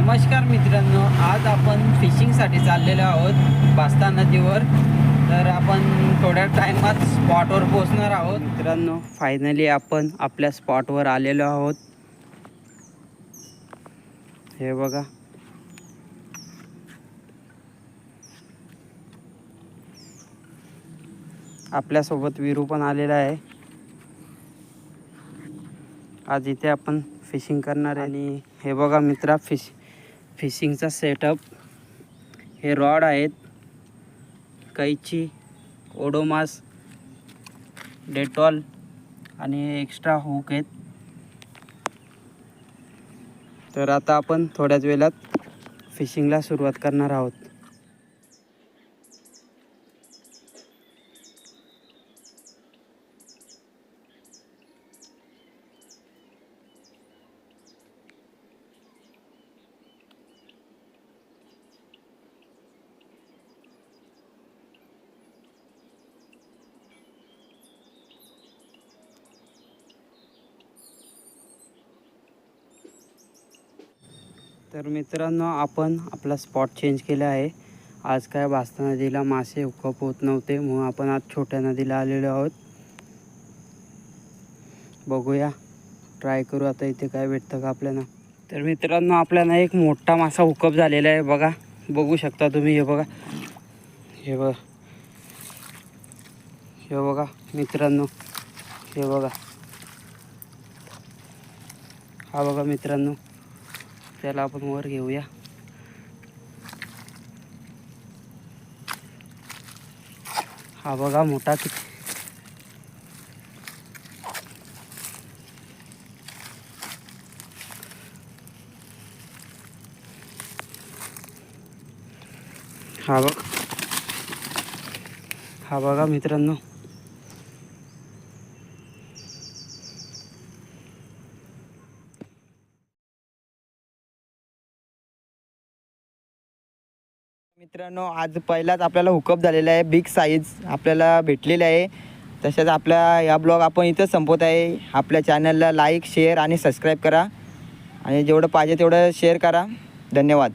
नमस्कार मित्रांनो, आज आपण फिशिंगसाठी चाललेलो आहोत बास्ता नदीवर. तर आपण थोड्या टायमात स्पॉटवर पोहोचणार आहोत. मित्रांनो, फायनली आपण आपल्या स्पॉटवर आलेलो आहोत. हे बघा, आपल्यासोबत वीरू पण आलेला आहे. आज इथे आपण फिशिंग करणार आहे. आणि हे बघा मित्रा, फिशिंगचा सेटअप. हे रॉड आहेत, कैची, ओडोमास, डेटॉल आणि एक्स्ट्रा हुक आहेत. तर आता आपण थोड्याच वेळात फिशिंगला सुरुवात करणार आहोत. तर मित्रांनो, आपण आपला स्पॉट चेंज केला आहे. आज काय बास्ता नदीला मासे हुकअप होत नव्हते, म्हणून आपण आज छोट्या नदीला आलेलो आहोत. बघूया, ट्राय करू आता इथे काय भेटतं का आपल्याला. तर मित्रांनो, आपल्याला एक मोठा मासा हुकअप झालेला आहे. बघा, बघू शकता तुम्ही. हे बघा, हे बघा, हे बघा मित्रांनो, हे बघा, हा बघा मित्रांनो. त्याला आपण वर घेऊया. हा बघा मोठा किती. हा बघा मित्रांनो. मित्रांनो, आज पहिलाच आपल्याला हुकअप झालेला आहे. बिग साईज आपल्याला भेटलेला आहे. तसेच आपला या ब्लॉग आपण इथंच संपवत आहे. आपल्या चॅनलला लाईक, शेअर आणि सबस्क्राईब करा आणि जेवढं पाहिजे तेवढं शेअर करा. धन्यवाद.